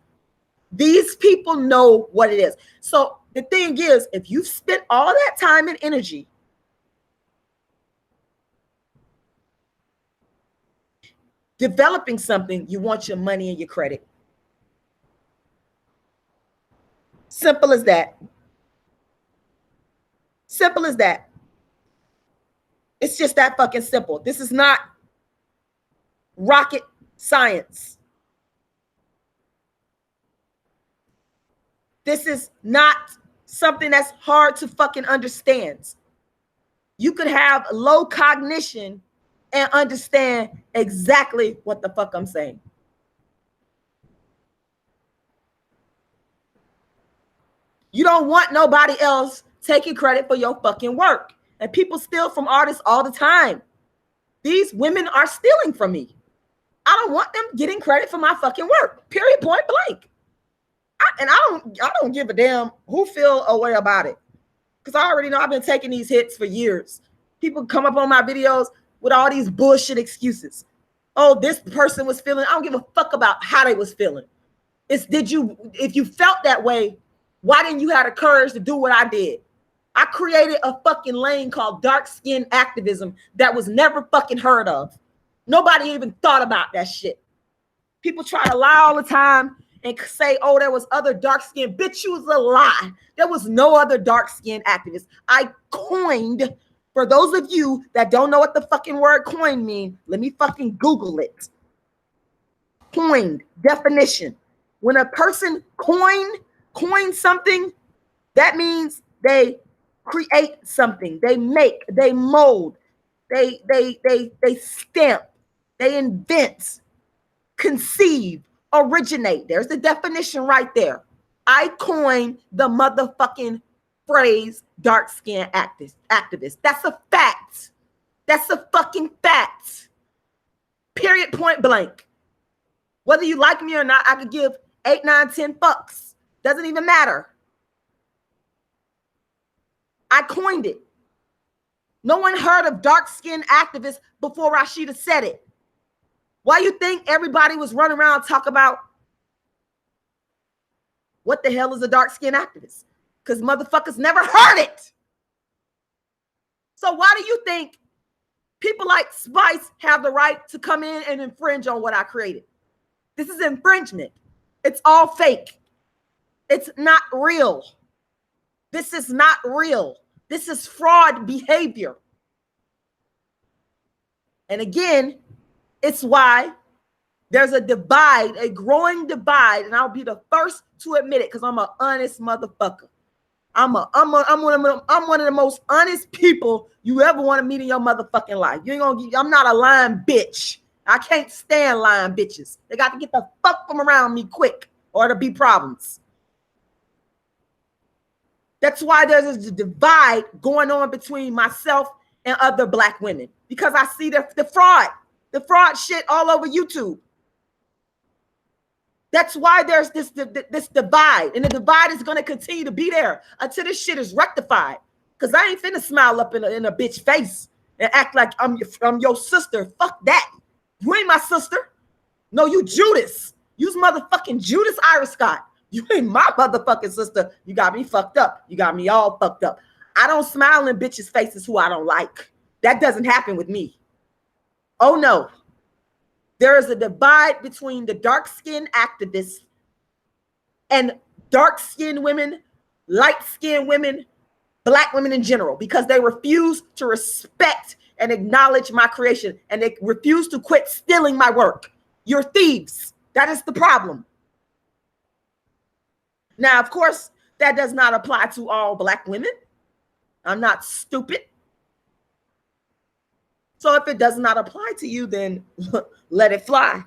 These people know what it is. So the thing is, if you've spent all that time and energy developing something, you want your money and your credit. Simple as that. Simple as that. It's just that fucking simple. This is not rocket science. This is not something that's hard to fucking understand. You could have low cognition and understand exactly what the fuck I'm saying. You don't want nobody else taking credit for your fucking work. And people steal from artists all the time. These women are stealing from me. I don't want them getting credit for my fucking work. Period, point blank. I don't give a damn who feel a way about it. Because I already know I've been taking these hits for years. People come up on my videos with all these bullshit excuses. Oh, this person was feeling, I don't give a fuck about how they was feeling. If you felt that way, why didn't you have the courage to do what I did? I created a fucking lane called dark skin activism that was never fucking heard of. Nobody even thought about that shit. People try to lie all the time and say, oh, there was other dark skin. Bitch, you was a lie. There was no other dark skin activists. I coined, for those of you that don't know what the fucking word coin mean, let me fucking Google it. Coined, definition. When a person coins something, that means they create something, they make, they mold, they stamp, they invent, conceive, originate. There's the definition right there. I coined the motherfucking phrase dark skin activist. That's a fact. That's a fucking fact. Period, point blank. Whether you like me or not, I could give 8, 9, 10 fucks. Doesn't even matter. I coined it. No one heard of dark skin activists before Rashida said it. Why you think everybody was running around talking about what the hell is a dark skin activist? Because motherfuckers never heard it. So why do you think people like Spice have the right to come in and infringe on what I created? This is infringement. It's all fake. It's not real. This is not real. This is fraud behavior. And again, it's why there's a divide, a growing divide, and I'll be the first to admit it because I'm an honest motherfucker. I'm one of the most honest people you ever want to meet in your motherfucking life. You ain't gonna I'm not a lying bitch. I can't stand lying bitches. They got to get the fuck from around me quick or there'll be problems. That's why there's a divide going on between myself and other black women, because I see the fraud shit all over YouTube. That's why there's this divide, and the divide is going to continue to be there until this shit is rectified. Because I ain't finna smile up in a bitch face and act like I'm your sister. Fuck that. You ain't my sister. No, you Judas. You's motherfucking Judas Iris Scott. You ain't my motherfucking sister. You got me fucked up. You got me all fucked up. I don't smile in bitches' faces who I don't like. That doesn't happen with me. Oh no. There is a divide between the dark-skinned activists and dark-skinned women, light-skinned women, black women in general, because they refuse to respect and acknowledge my creation, and they refuse to quit stealing my work. You're thieves. That is the problem. Now, of course, that does not apply to all black women. I'm not stupid. So if it does not apply to you, then let it fly.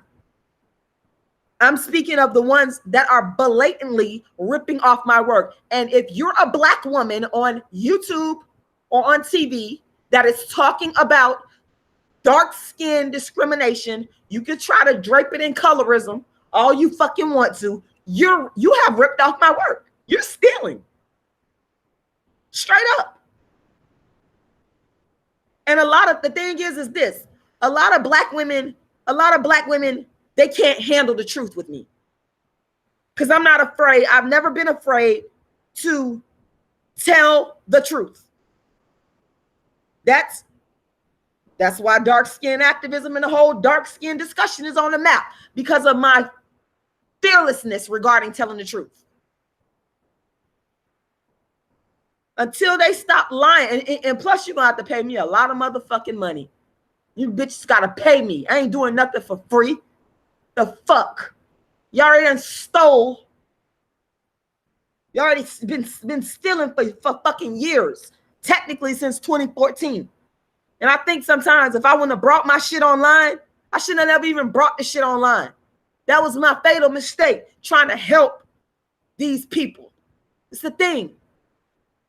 I'm speaking of the ones that are blatantly ripping off my work. And if you're a black woman on YouTube or on TV that is talking about dark skin discrimination, you can try to drape it in colorism all you fucking want to. You have ripped off my work. You're stealing. Straight up. And a lot of the thing is this, a lot of black women, they can't handle the truth with me. Because I'm not afraid. I've never been afraid to tell the truth. That's why dark skin activism and the whole dark skin discussion is on the map, because of my fearlessness regarding telling the truth. Until they stop lying. And plus, you're going to have to pay me a lot of motherfucking money. You bitches got to pay me. I ain't doing nothing for free. The fuck? You already done stole. You already been stealing for fucking years. Technically since 2014. And I think sometimes if I wouldn't have brought my shit online, I shouldn't have never even brought the shit online. That was my fatal mistake, trying to help these people. It's the thing.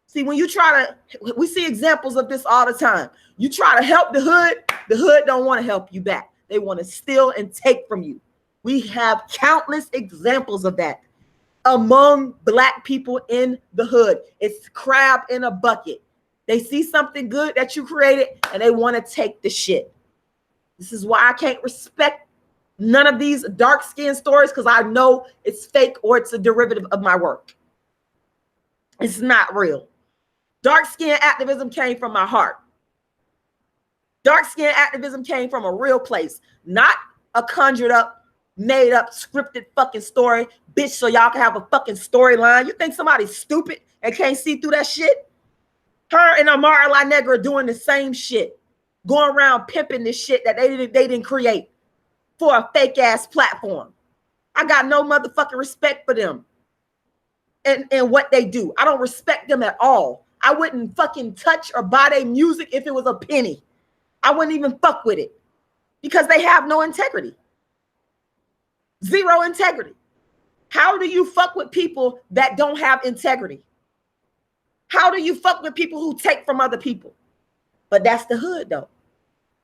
See, when you we see examples of this all the time. You try to help the hood don't want to help you back. They want to steal and take from you. We have countless examples of that among black people in the hood. It's crab in a bucket. They see something good that you created and they want to take the shit. This is why I can't respect none of these dark skin stories, because I know it's fake or it's a derivative of my work. It's not real. Dark skin activism came from my heart. Dark skin activism came from a real place, not a conjured up, made up, scripted fucking story, bitch, so y'all can have a fucking storyline. You think somebody's stupid and can't see through that shit? Her and Amara La Negra are doing the same shit, going around pimping this shit that they didn't create for a fake ass platform. I got no motherfucking respect for them and what they do. I don't respect them at all. I wouldn't fucking touch or buy their music if it was a penny. I wouldn't even fuck with it because they have no integrity. Zero integrity. How do you fuck with people that don't have integrity? How do you fuck with people who take from other people? But that's the hood, though.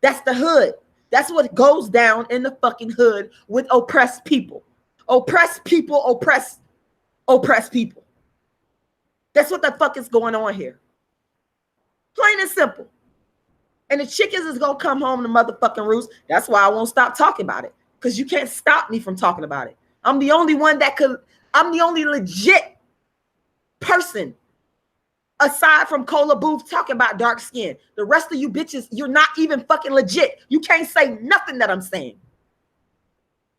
That's the hood. That's what goes down in the fucking hood with oppressed people. Oppressed people oppress people. That's what the fuck is going on here. Plain and simple. And the chickens is gonna come home to motherfucking roost. That's why I won't stop talking about it. Because you can't stop me from talking about it. I'm the only one that could, I'm the only legit person aside from Cola Booth talking about dark skin. The rest of you bitches, you're not even fucking legit. You can't say nothing that I'm saying.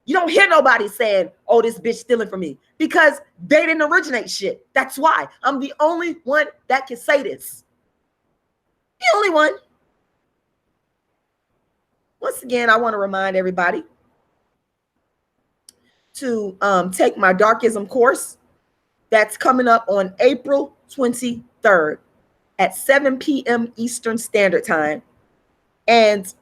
You don't hear nobody saying, oh, this bitch stealing from me, because they didn't originate shit. That's why I'm the only one that can say this. The only one. Once again, I want to remind everybody to take my darkism course that's coming up on April 23rd at 7 p.m. Eastern Standard Time. And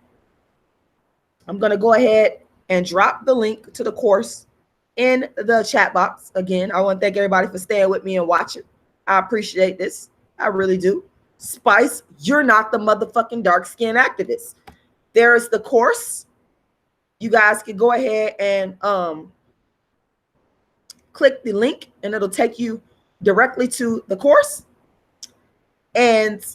I'm going to go ahead and drop the link to the course in the chat box. Again, I want to thank everybody for staying with me and watching. I appreciate this. I really do. Spice, you're not the motherfucking dark skin activist. There is the course. You guys can go ahead and click the link and it'll take you directly to the course. And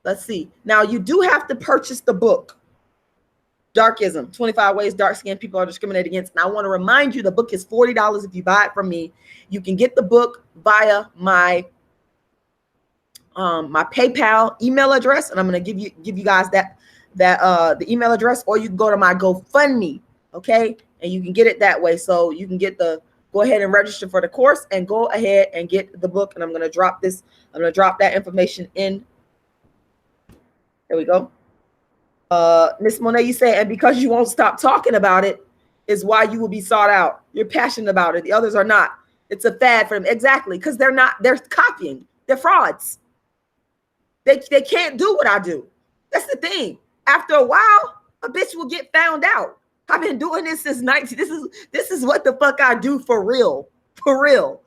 let's see. Now you do have to purchase the book, Darkism, 25 Ways Dark Skinned People Are Discriminated Against. And I want to remind you, the book is $40 if you buy it from me. You can get the book via my my PayPal email address, and I'm going to give you guys the email address, or you can go to my GoFundMe, okay? And you can get it that way. So you can go ahead and register for the course and go ahead and get the book. And I'm going to drop that information in. There we go. Miss Monet, you say, and because you won't stop talking about it is why you will be sought out. You're passionate about it. The others are not. It's a fad for them. Exactly. Because they're copying. They're frauds. They can't do what I do. That's the thing. After a while, a bitch will get found out. I've been doing this since 19. This is what the fuck I do for real. For real.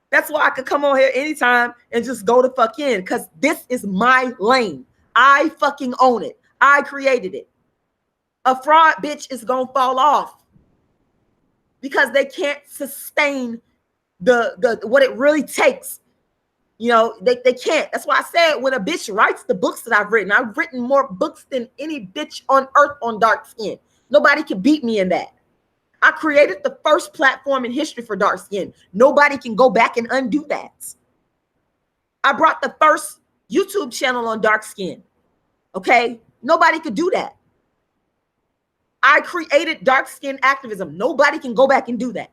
That's why I could come on here anytime and just go the fuck in, because this is my lane. I fucking own it. I created it. A fraud bitch is gonna fall off because they can't sustain the what it really takes. You know, they can't. That's why I said, when a bitch writes the books that I've written more books than any bitch on earth on dark skin. Nobody can beat me in that. I created the first platform in history for dark skin. Nobody can go back and undo that. I brought the first YouTube channel on dark skin. Okay? Nobody could do that. I created dark skin activism. Nobody can go back and do that.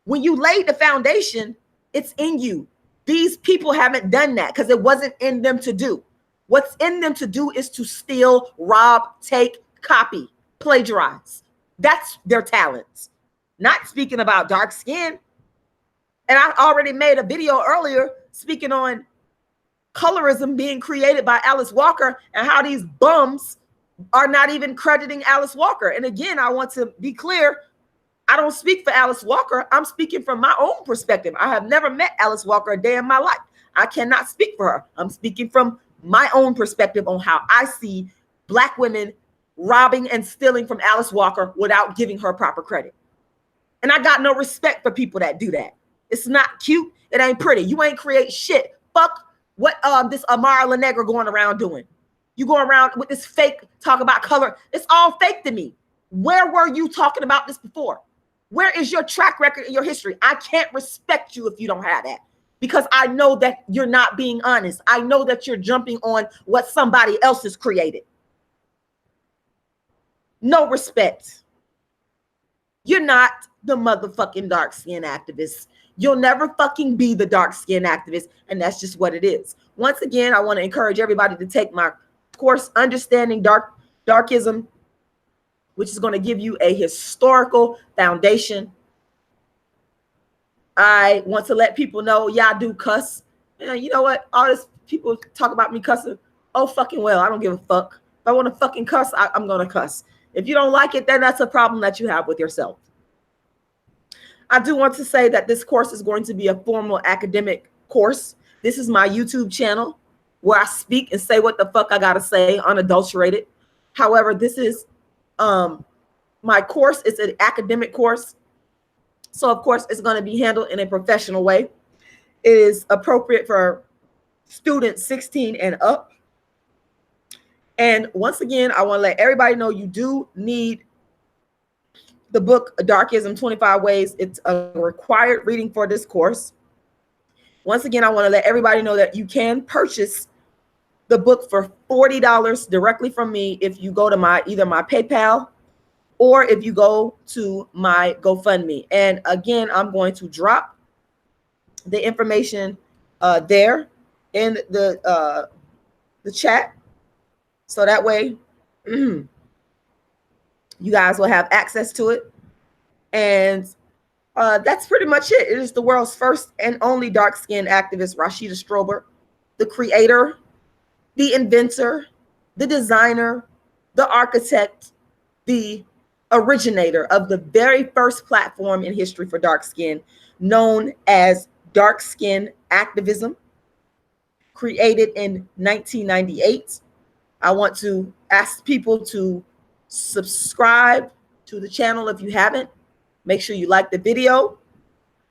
When you laid the foundation, it's in you. These people haven't done that because it wasn't in them to do. What's in them to do is to steal, rob, take, copy, plagiarize. That's their talents. Not speaking about dark skin. And I already made a video earlier speaking on colorism being created by Alice Walker and how these bums are not even crediting Alice Walker. And again, I want to be clear. I don't speak for Alice Walker. I'm speaking from my own perspective. I have never met Alice Walker a day in my life. I cannot speak for her. I'm speaking from my own perspective on how I see Black women robbing and stealing from Alice Walker without giving her proper credit. And I got no respect for people that do that. It's not cute. It ain't pretty. You ain't create shit. Fuck what this Amara La Negra going around doing. You go around with this fake talk about color. It's all fake to me. Where were you talking about this before? Where is your track record and your history? I can't respect you if you don't have that, because I know that you're not being honest. I know that you're jumping on what somebody else has created. No respect. You're not the motherfucking dark skin activist. You'll never fucking be the dark skin activist, and that's just what it is. Once again, I want to encourage everybody to take my course, Understanding Darkism, which is going to give you a historical foundation. I want to let people know, yeah, I do cuss. And you know what? All this people talk about me cussing. Oh, fucking well, I don't give a fuck. If I want to fucking cuss, I'm going to cuss. If you don't like it, then that's a problem that you have with yourself. I do want to say that this course is going to be a formal academic course. This is my YouTube channel where I speak and say what the fuck I got to say, unadulterated. However, this is my course. It's an academic course. So, of course, it's going to be handled in a professional way. It is appropriate for students 16 and up. And once again, I want to let everybody know you do need the book, Darkism, 25 Ways. It's a required reading for this course. Once again, I want to let everybody know that you can purchase the book for $40 directly from me if you go to either my PayPal or if you go to my GoFundMe. And again, I'm going to drop the information there in the chat. So that way you guys will have access to it. And that's pretty much it. It is the world's first and only dark-skinned activist, Rashida Strober, the creator, the inventor, the designer, the architect, the originator of the very first platform in history for dark skin, known as dark skin activism, created in 1998. I want to ask people to subscribe to the channel if you haven't. Make sure you like the video.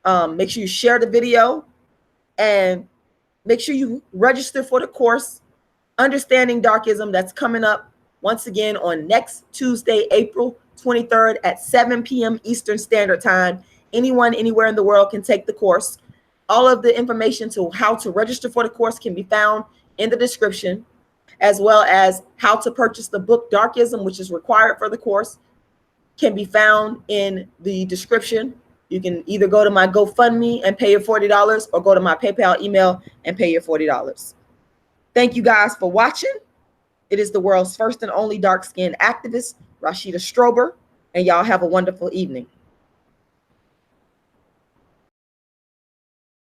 Make sure you share the video, and make sure you register for the course, Understanding Darkism, that's coming up once again on next Tuesday, April 23rd at 7 p.m. Eastern Standard Time. Anyone, anywhere in the world can take the course. All of the information to how to register for the course can be found in the description, as well as how to purchase the book Darkism, which is required for the course, can be found in the description. You can either go to my GoFundMe and pay your $40 or go to my PayPal email and pay your $40. Thank you guys for watching. It is the world's first and only dark-skinned activist, Rashida Strober, and y'all have a wonderful evening.